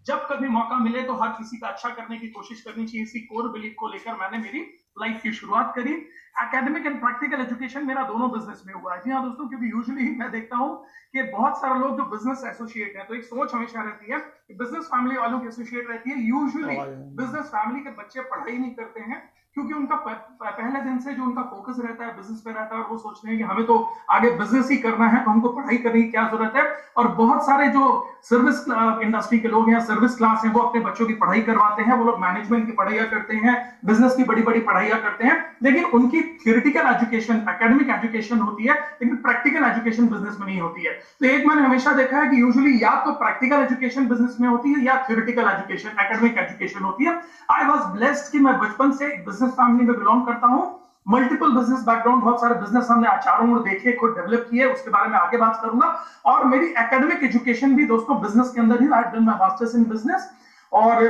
जब कभी मौका मिले तो हर किसी का अच्छा करने की कोशिश करनी चाहिए। इसी कोर बिलीफ को लेकर मैंने मेरी लाइफ की शुरुआत करी। एकेडमिक एंड प्रैक्टिकल एजुकेशन मेरा दोनों बिजनेस में हुआ है। जी हाँ दोस्तों, क्योंकि यूजुअली मैं देखता हूँ कि बहुत सारे लोग जो बिजनेस एसोसिएट हैं, तो एक सोच हमेशा रहती है कि बिजनेस फैमिली वालों की एसोसिएट रहती है। यूजुअली बिजनेस फैमिली के बच्चे पढ़ाई नहीं करते हैं, क्योंकि उनका पहले दिन से जो उनका फोकस रहता है बिजनेस पे रहता है, और वो सोचते हैं कि हमें तो आगे बिजनेस ही करना है, तो हमको पढ़ाई करने की क्या जरूरत है। और बहुत सारे जो सर्विस इंडस्ट्री के लोग हैं, सर्विस क्लास हैं, वो अपने बच्चों की पढ़ाई करवाते हैं। वो लोग मैनेजमेंट की पढ़ाइयां करते हैं, बिजनेस की बड़ी बड़ी पढ़ाइयां करते हैं, लेकिन उनकी थियोरिटिकल एजुकेशन, एकेडमिक एजुकेशन होती है, लेकिन प्रैक्टिकल एजुकेशन बिजनेस में नहीं होती है। तो एक मैंने हमेशा देखा है कि यूजुअली या तो प्रैक्टिकल एजुकेशन बिजनेस में होती है या थियोरिटिकल एजुकेशन, एकेडमिक एजुकेशन होती है। आई वाज ब्लेस्ड कि मैं बचपन से एक बिजनेस फैमिली में बिलोंग करता हूं। मल्टीपल बिजनेस बैकग्राउंड, बहुत सारे बिजनेस हमने चारों ओर देखे, खुद डेवलप किए, उसके बारे में आगे बात करूंगा। और मेरी एकेडमिक एजुकेशन भी दोस्तों बिजनेस के अंदर ही। I have done my masters in business और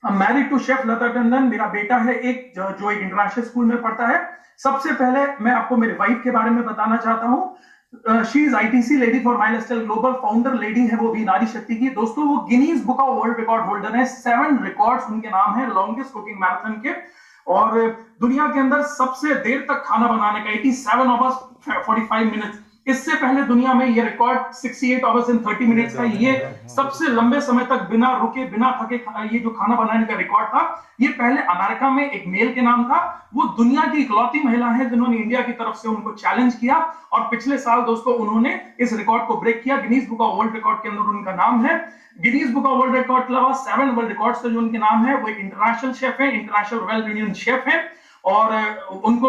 married to chef Lata Tandon. मेरा बेटा है एक जो एक इंटरनेशनल स्कूल में पढ़ता है। सबसे पहले मैं आपको मेरे वाइफ के बारे में बताना चाहता हूं। She is ITC lady for my lifestyle global, founder lady है वो भी नारी शक्ति की। दोस्तों वो Guinness book of world record holder है। 7 रिकॉर्ड्स उनके नाम है लॉन्गेस्ट कुकिंग मैराथन के। और दुनिया के अंदर सबसे देर तक खाना बनाने का 87 आवर्स 45 मिनट्स। इससे पहले दुनिया में ये रिकॉर्ड 68 आवर्स एंड 30 मिनट्स का। ये सबसे लंबे समय तक बिना रुके बिना थके ये जो खाना बनाने का रिकॉर्ड था, ये पहले अमेरिका में एक मेल के नाम था। वो दुनिया की इकलौती महिला है जिन्होंने इंडिया की तरफ से उनको चैलेंज किया, और पिछले साल दोस्तों उन्होंने इस रिकॉर्ड को ब्रेक किया। Guinness book of world record के अंदर उनका नाम है। Guinness book of world record के अलावा 7 वर्ल्ड रिकॉर्ड्स का जो उनके नाम है, वो एक इंटरनेशनल शेफ है, इंटरनेशनल रॉयल यूनियन शेफ है। और उनको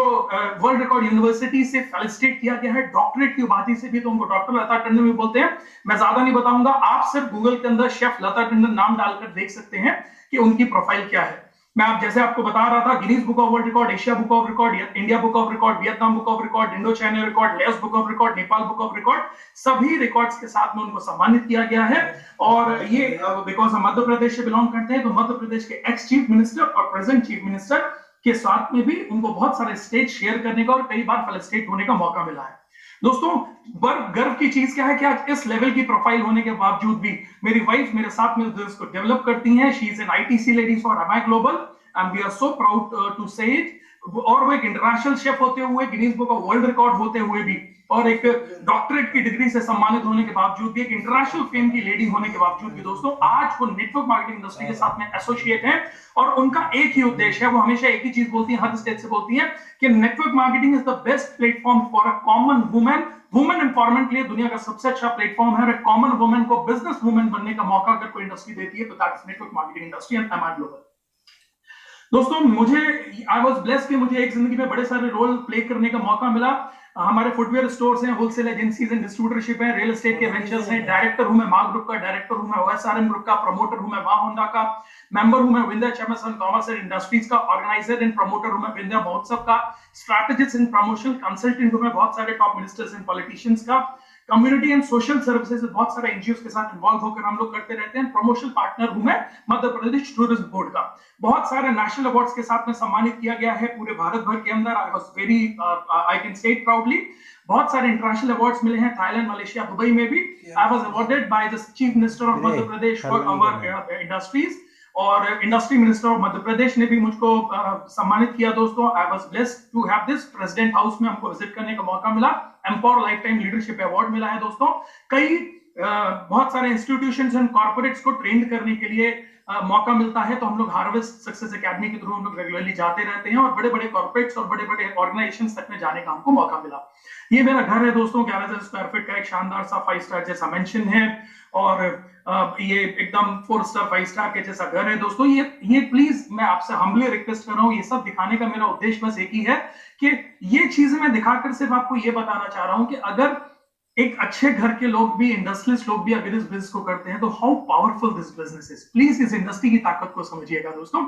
वर्ल्ड रिकॉर्ड यूनिवर्सिटी से फेलिसिटेट किया गया है। डॉक्टरेट की उपाधि से भी तो उनको डॉक्टर लता टंडन भी बोलते हैं। मैं ज्यादा नहीं बताऊंगा, आप सिर्फ गूगल के अंदर शेफ लता टंडन नाम डालकर देख सकते हैं कि उनकी प्रोफाइल क्या है। मैं आप जैसे आपको बता रहा था, Guinness book of world record, Asia book of record, India book of record, Vietnam book of record, Indo China record, less book of record, Nepal book of record, सभी रिकॉर्ड्स के साथ में उनको सम्मानित किया गया है। और ये बिकॉज हम मध्य प्रदेश से बिलोंग करते हैं, तो मध्य प्रदेश के एक्स चीफ मिनिस्टर और प्रेजेंट चीफ मिनिस्टर के साथ में भी उनको बहुत सारे स्टेज शेयर करने का और कई बार फेलिसिटेट होने का मौका मिला है। दोस्तों गर्व की चीज क्या है कि आज इस लेवल की प्रोफाइल होने के बावजूद भी मेरी वाइफ मेरे साथ में इसको डेवलप करती हैं। She is an ITC lady for MI global and we are so proud to say it. और वो एक इंटरनेशनल शेफ होते हुए, Guinness book of world record होते हुए भी, और एक डॉक्टरेट की डिग्री से सम्मानित होने के बावजूद भी, एक इंटरनेशनल फेम की लेडी होने के बावजूद भी दोस्तों आज वो नेटवर्क मार्केटिंग इंडस्ट्री के साथ में एसोसिएट है। और उनका एक ही उद्देश्य है, वो हमेशा एक ही चीज बोलती है, हर स्टेज से बोलती है कि network marketing is the best platform for a common women. Women empowerment के लिए दुनिया का सबसे अच्छा प्लेटफॉर्म है। कॉमन वुमेन को बिजनेस वुमेन बनने का मौका अगर कोई इंडस्ट्री देती है तो that is network marketing industry and MI global. दोस्तों मुझे आई वाज ब्लेस्ड कि मुझे एक जिंदगी में बड़े सारे रोल प्ले करने का मौका मिला। हमारे फुटवेयर स्टोर्स हैं, होलसेल एजेंसीज एंड डिस्ट्रीब्यूटरशिप है, रियल एस्टेट के वेंचर्स हैं। डायरेक्टर हूं मैं मार्क ग्रुप का, डायरेक्टर हूं मैं ओएसआरएम ग्रुप का, प्रमोटर हूं मैं वाह होंडा का, मेंबर हूं मैं Vindhya chambers and commerce and industries का, ऑर्गेनाइजर एंड प्रमोटर हूं मैं विंध्या महोत्सव का, स्ट्रैटेजिस्ट इन प्रमोशन कंसल्टेंट हूं मैं बहुत सारे टॉप मिनिस्टर्स एंड पॉलिटिशियंस का, कम्युनिटी एंड सोशल सर्विसेज बहुत सारे एनजीओ के साथ इन्वॉल्व होकर हम लोग करते रहते हैं। प्रमोशनल पार्टनर हूं मैं मध्य प्रदेश टूरिज्म बोर्ड का। बहुत सारे नेशनल अवार्ड्स के साथ में सम्मानित किया गया है पूरे भारत भर के अंदर। I was very I can say it proudly. बहुत सारे इंटरनेशनल अवार्ड्स मिले हैं, थाईलैंड, मलेशिया, दुबई में भी। I was awarded by the chief minister of Madhya Pradesh for our industries, और industry minister of Madhya Pradesh ने भी मुझको सम्मानित किया दोस्तों। I was blessed to have this. President house में हमको विजिट करने का मौका मिला। Empower life time leadership award मिला है दोस्तों। कई बहुत सारे इंस्टीट्यूशंस एंड कॉर्पोरेट्स को ट्रेन करने के लिए मौका मिलता है, तो हम लोग हार्वेस्ट सक्सेस एकेडमी के थ्रू हम लोग रेगुलरली जाते रहते हैं, और बड़े बड़े कॉर्पोरेट्स और बड़े बड़े ऑर्गेनाइजेशंस तक में जाने का हमको मौका मिला। ये मेरा घर है दोस्तों, 11,000 स्क्वायर फीट का एक शानदार सा 5 स्टार जैसा मेंशन है, और ये एकदम 4 स्टार 5 स्टार के जैसा घर है दोस्तों। ये प्लीज मैं आपसे हम्बली रिक्वेस्ट कर रहा हूँ, ये सब दिखाने का मेरा उद्देश्य बस एक ही है कि ये चीजें मैं दिखाकर सिर्फ आपको ये बताना चाह रहा हूँ कि अगर एक अच्छे घर के लोग भी, इंडस्ट्रियलिस्ट लोग भी अगर इस बिजनेस को करते हैं तो how powerful this business is. Please इस इंडस्ट्री की ताकत को समझिएगा दोस्तों।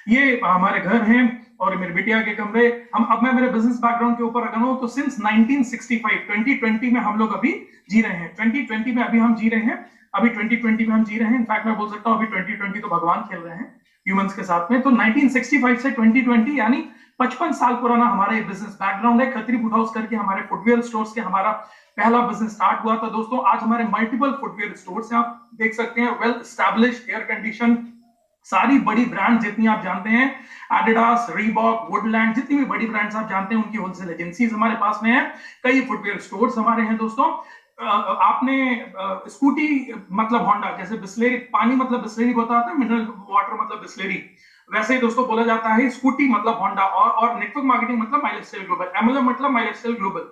ये हमारे घर हैं और मेरे बिटिया के कमरे। अब मैं मेरे बिजनेस बैकग्राउंड के ऊपर अगर हूं तो सिंस 1965 2020 में हम लोग अभी जी रहे हैं। 2020 में अभी हम जी रहे हैं, अभी 2020 में हम जी रहे हैं। इनफैक्ट मैं बोल सकता हूं अभी 2020 तो भगवान खेल रहे हैं ह्यूमंस के साथ में। तो 1965 से 2020 यानी 55 साल पुराना हमारा ये बिजनेस बैकग्राउंड है। खत्री फूड हाउस करके हमारे फुटवेयर स्टोर्स के हमारा पहला बिजनेस स्टार्ट हुआ था दोस्तों। आज हमारे मल्टीपल फुटवेयर स्टोर्स हैं, आप देख सकते हैं, वेल एस्टैब्लिश्ड, एयर कंडीशन, सारी बड़ी ब्रांड जितनी आप जानते हैं, एडिडास, रीबॉक, वुडलैंड, जितनी भी बड़ी ब्रांड्स आप जानते हैं उनकी होलसेल एजेंसीज हमारे पास में है। कई फुटवेयर स्टोर्स हमारे हैं दोस्तों। आपने स्कूटी मतलब होंडा, जैसे बिस्लेरी, पानी मतलब बिस्लेरी होता है, मिनरल वाटर मतलब बिस्लेरी, वैसे ही दोस्तों बोला जाता है स्कूटी मतलब होंडा, और नेटवर्क मार्केटिंग मतलब माई लाइफस्टाइल ग्लोबल, एमएलएम मतलब माई लाइफस्टाइल ग्लोबल।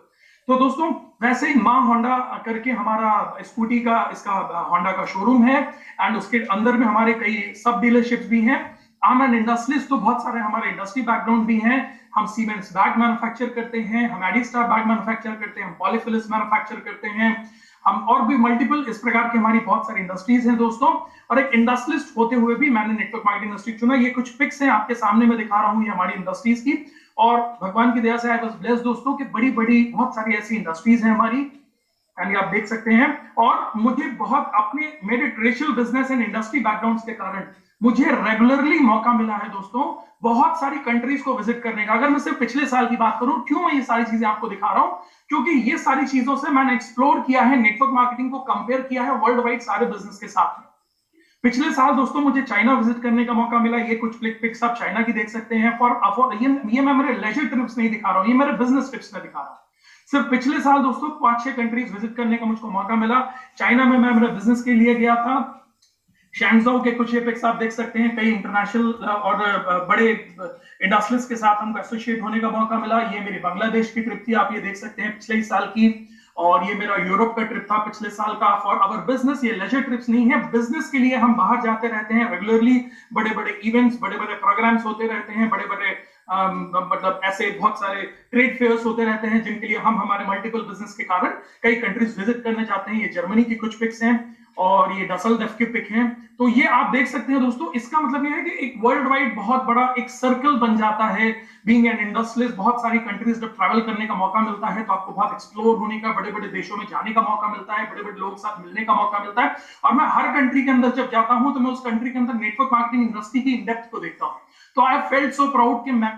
तो दोस्तों वैसे ही माँ होंडा करके हमारा स्कूटी का, इसका होंडा का शोरूम है, एंड उसके अंदर में हमारे कई सब डीलरशिप्स भी हैं। आम एंड इंडस्ट्रीज तो बहुत सारे हमारे इंडस्ट्री बैकग्राउंड भी हैं। हम सीमेंट्स बैग मैन्युफैक्चर करते हैं, हम एडिस्टार बैग मैन्युफैक्चर करते हैं, हम पॉलीफिलिस मैन्युफैक्चर करते हैं, हम और भी मल्टीपल इस प्रकार की हमारी बहुत सारी इंडस्ट्रीज हैं दोस्तों। और एक इंडस्ट्रियलिस्ट होते हुए भी मैंने नेटवर्क मार्केटिंग इंडस्ट्री चुना। ये कुछ पिक्स हैं आपके सामने मैं दिखा रहा हूं, ये हमारी इंडस्ट्रीज की, और भगवान की दया से आई वाज ब्लेस्ड दोस्तों कि बड़ी बड़ी बहुत सारी ऐसी इंडस्ट्रीज हैं हमारी, यानी आप देख सकते हैं। और मुझे बहुत अपने मेरे traditional business and industry background के कारण मुझे रेगुलरली मौका मिला है दोस्तों बहुत सारी कंट्रीज को विजिट करने का। अगर मैं सिर्फ पिछले साल की बात करूं, क्यों मैं ये सारी चीजें आपको दिखा रहा हूं, क्योंकि ये सारी चीजों से मैंने एक्सप्लोर किया है, नेटवर्क मार्केटिंग को कंपेयर किया है वर्ल्ड वाइड सारे बिजनेस के साथ में। पिछले साल दोस्तों मुझे चाइना विजिट करने का मौका मिला। ये कुछ पिक्स आप चाइना की देख सकते हैं। ये मैं मेरे लेजर ट्रिप्स नहीं दिखा रहा हूं, ये मेरे बिजनेस ट्रिप्स में दिखा रहा हूं। सिर्फ पिछले साल दोस्तों 5-6 कंट्रीज विजिट करने का मुझको मौका मिला। चाइना में मैं मेरे बिजनेस के लिए गया था। शैंगझोउ के कुछ पिक्स आप देख सकते हैं। कई इंटरनेशनल और बड़े इंडस्ट्रीज के साथ हमको एसोसिएट होने का मौका मिला। ये मेरी बांग्लादेश की ट्रिप थी, आप ये देख सकते हैं, पिछले साल की। और ये मेरा यूरोप का ट्रिप था पिछले साल का। फॉर अवर बिजनेस, ये लेजर ट्रिप्स नहीं है, बिजनेस के लिए हम बाहर जाते रहते हैं रेगुलरली। बड़े बड़े इवेंट्स, बड़े बड़े प्रोग्राम्स होते रहते हैं, बड़े बड़े मतलब ऐसे बहुत सारे ट्रेड फेयर्स होते रहते हैं जिनके लिए हम हमारे मल्टीपल बिजनेस के कारण कई कंट्रीज विजिट करने जाते हैं। ये जर्मनी की कुछ पिक्स हैं और ये डसलडॉर्फ के पिक हैं। तो ये आप देख सकते हैं दोस्तों। इसका मतलब ये है कि एक वर्ल्ड वाइड बहुत बड़ा एक सर्कल बन जाता है। बीइंग एन इंडस्ट्रियलिस्ट, बहुत सारी कंट्रीज जब ट्रैवल करने का मौका मिलता है तो आपको बहुत एक्सप्लोर होने का, बड़े बड़े देशों में जाने का मौका मिलता है, बड़े बड़े लोगों के साथ मिलने का मौका मिलता है। और मैं हर कंट्री के अंदर जब जाता हूं तो मैं उस कंट्री के अंदर नेटवर्क मार्केटिंग इंडस्ट्री की इन-डेप्थ को देखता हूं। तो आई फेल्ट सो प्राउड कि मैं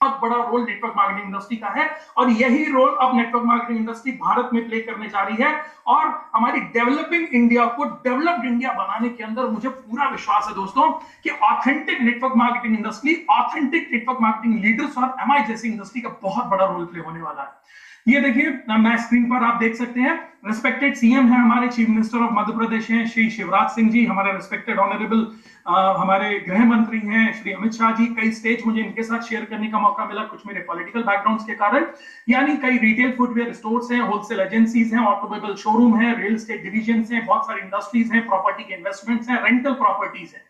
बहुत बड़ा रोल नेटवर्क मार्केटिंग इंडस्ट्री का है, और यही रोल अब नेटवर्क मार्केटिंग इंडस्ट्री भारत में प्ले करने जा रही है। और हमारी डेवलपिंग इंडिया को डेवलप्ड इंडिया बनाने के अंदर मुझे पूरा विश्वास है दोस्तों कि authentic network marketing industry, authentic network marketing leaders और एमआई जैसी इंडस्ट्री का बहुत बड़ा रोल प्ले होने वाला है। ये देखिए, मैं स्क्रीन पर आप देख सकते हैं, रिस्पेक्टेड सीएम है हमारे, चीफ मिनिस्टर ऑफ मध्य प्रदेश हैं श्री शिवराज सिंह जी, हमारे रिस्पेक्टेड ऑनरेबल हमारे गृह मंत्री हैं श्री अमित शाह जी। कई स्टेज मुझे इनके साथ शेयर करने का मौका मिला, कुछ मेरे पॉलिटिकल बैकग्राउंड्स के कारण। यानी कई रिटेल फुटवेयर स्टोर्स हैं, होलसेल एजेंसीज हैं, ऑटोमोबाइल शोरूम है, रियल एस्टेट डिविजन्स हैं, बहुत सारी इंडस्ट्रीज हैं, प्रॉपर्टी के इन्वेस्टमेंट्स हैं, रेंटल प्रॉपर्टीज है।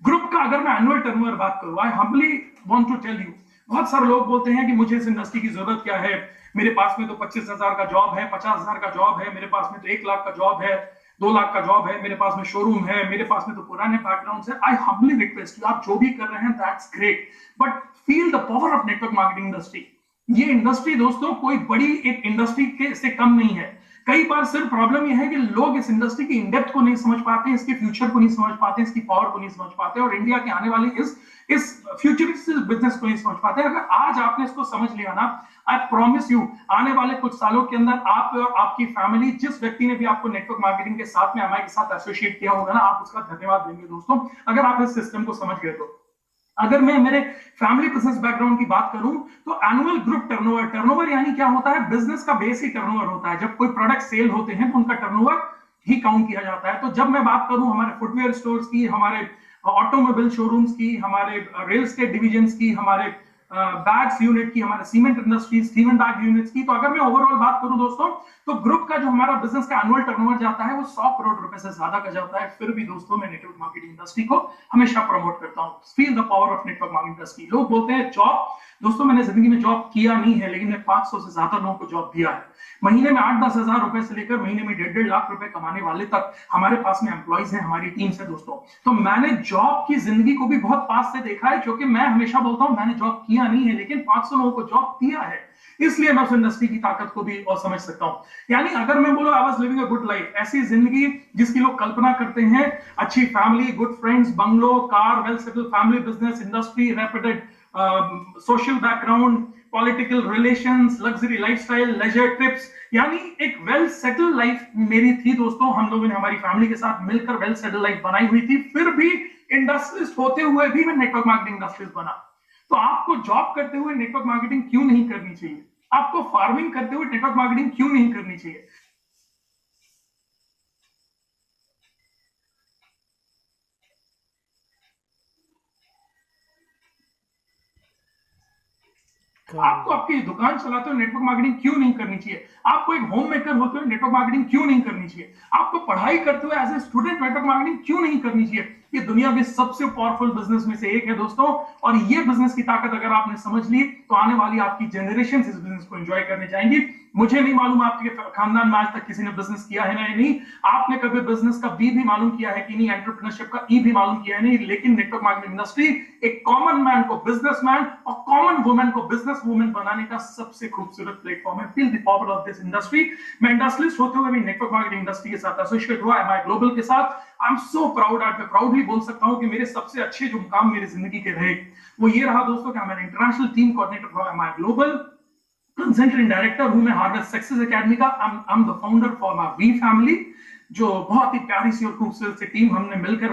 ग्रुप का अगर मैं एनुअल टर्नओवर बात करूं, I humbly want to tell you, बहुत सारे लोग बोलते हैं कि मुझे इस इंडस्ट्री की जरूरत क्या है, मेरे पास में तो 25,000 का जॉब है, 50,000 का जॉब है, मेरे पास में तो 1 लाख का जॉब है, 2 लाख का जॉब है, मेरे पास में शोरूम है, मेरे पास में तो पुराने बैकग्राउंड है। आई हम्बली रिक्वेस्ट यू, आप जो भी कर रहे हैं that's great, but feel the power of network marketing industry. ये इंडस्ट्री दोस्तों कोई बड़ी एक इंडस्ट्री के से कम नहीं है। कई बार सिर्फ प्रॉब्लम यह है कि लोग इस इंडस्ट्री की इंडेप्थ को नहीं समझ पाते, इसके फ्यूचर को नहीं समझ पाते, इसकी पावर को नहीं समझ पाते, और इंडिया के आने वाले इस फ्यूचरिस्टिक बिजनेस को नहीं समझ पाते। अगर आज आपने इसको समझ लिया ना, आई प्रॉमिस यू, आने वाले कुछ सालों के अंदर आप और आपकी फैमिली, जिस व्यक्ति ने भी आपको नेटवर्क मार्केटिंग के साथ में एमआई के साथ एसोसिएट किया होगा ना, आप उसका धन्यवाद देंगे दोस्तों, अगर आप इस सिस्टम को समझ गए तो। अगर मैं मेरे फैमिली बिजनेस बैकग्राउंड की बात करूं तो एनुअल ग्रुप टर्नओवर यानी क्या होता है, बिजनेस का बेस ही टर्नओवर होता है। जब कोई प्रोडक्ट सेल होते हैं तो उनका टर्नओवर ही काउंट किया जाता है। तो जब मैं बात करूं हमारे फुटवेयर स्टोर्स की, हमारे ऑटोमोबाइल शोरूम्स की, हमारे रियल एस्टेट डिविजन्स की, हमारे बैग्स यूनिट की, हमारे cement industries Steven bag units की, तो अगर मैं ओवरऑल बात करूं दोस्तों तो ग्रुप का जो हमारा बिजनेस का एनुअल टर्नओवर जाता है वो 100 करोड़ रुपए से ज्यादा का जाता है। फिर भी दोस्तों मैं नेटवर्क मार्केटिंग इंडस्ट्री को हमेशा प्रमोट करता हूं। Feel the power of network marketing industry. लोग बोलते हैं जॉब, दोस्तों मैंने जिंदगी में जॉब किया नहीं है, लेकिन मैं 500 से ज्यादा लोगों को जॉब दिया है। महीने में 8-10 हजार रुपए से लेकर महीने में 1.5 लाख रुपए कमाने वाले तक हमारे पास में एम्प्लॉइज हैं, हमारी टीम से दोस्तों। तो मैंने जॉब की जिंदगी को भी बहुत पास से देखा है, क्योंकि मैं हमेशा बोलता हूं मैंने जॉब किया नहीं है, लेकिन 500 लोगों को जॉब दिया है। इसलिए मैं उस इंडस्ट्री की ताकत को भी और समझ सकता हूं। यानी अगर मैं बोलूं I was living a good life, ऐसी जिंदगी जिसकी लोग कल्पना करते हैं, अच्छी family, good friends, bungalow, car, well settled family, business, industry, reputed social background, political relations, luxury lifestyle, leisure trips, यानी एक वेल सेटल्ड लाइफ मेरी थी दोस्तों। हम लोगों ने हमारी फैमिली के साथ मिलकर वेल सेटल्ड लाइफ बनाई हुई थी। फिर भी इंडस्ट्रियलिस्ट होते हुए भी मैं नेटवर्क मार्केटिंग इंडस्ट्रियलिस्ट बना। तो आपको जॉब करते हुए नेटवर्क मार्केटिंग क्यों नहीं करनी चाहिए? आपको फार्मिंग करते हुए नेटवर्क मार्केटिंग क्यों नहीं करनी चाहिए? आपको आपकी दुकान चलाते हो नेटवर्क मार्केटिंग क्यों नहीं करनी चाहिए? आपको एक होम मेकर होते हुए नेटवर्क मार्केटिंग क्यों नहीं करनी चाहिए? आपको पढ़ाई करते हुए as a student network marketing क्यों नहीं करनी चाहिए? ये दुनिया के सबसे पावरफुल बिजनेस में से एक है दोस्तों, और ये बिजनेस की ताकत अगर आपने समझ ली तो आने वाली आपकी जनरेशन इस बिजनेस को एंजॉय करने जाएंगी। मुझे नहीं मालूम आपके खानदान में आज तक किसी ने बिजनेस किया है ना या नहीं, आपने कभी बिजनेस का बी भी मालूम किया है कि नहीं, एंटरप्रेन्योरशिप का ई भी मालूम किया है नहीं, लेकिन नेटवर्क मार्केटिंग इंडस्ट्री एक कॉमन मैन को बिजनेसमैन और कॉमन वुमेन को बिजनेस वुमेन बनाने का सबसे खूबसूरत प्लेटफॉर्म है। Feel the power of this industry. मैं इंडस्ट्रियलिस्ट होते हुए भी नेटवर्क मार्केटिंग इंडस्ट्री के साथ एसोसिएट हुआ एमआई ग्लोबल के साथ। आई एम सो प्राउड, आज मैं प्राउडली बोल सकता हूं कि मेरे सबसे अच्छे जो काम मेरी जिंदगी के रहे वो ये रहा दोस्तों कि मैं इंटरनेशनल टीम कोऑर्डिनेटर हुआ एमआई ग्लोबल, कंसल्टेंट डायरेक्टर हूं मैं हार्वेस्ट सक्सेस एकेडमी का, I am the founder for my we family, जो बहुत ही प्यारी सी और खूबसूरत सी टीम हमने मिलकर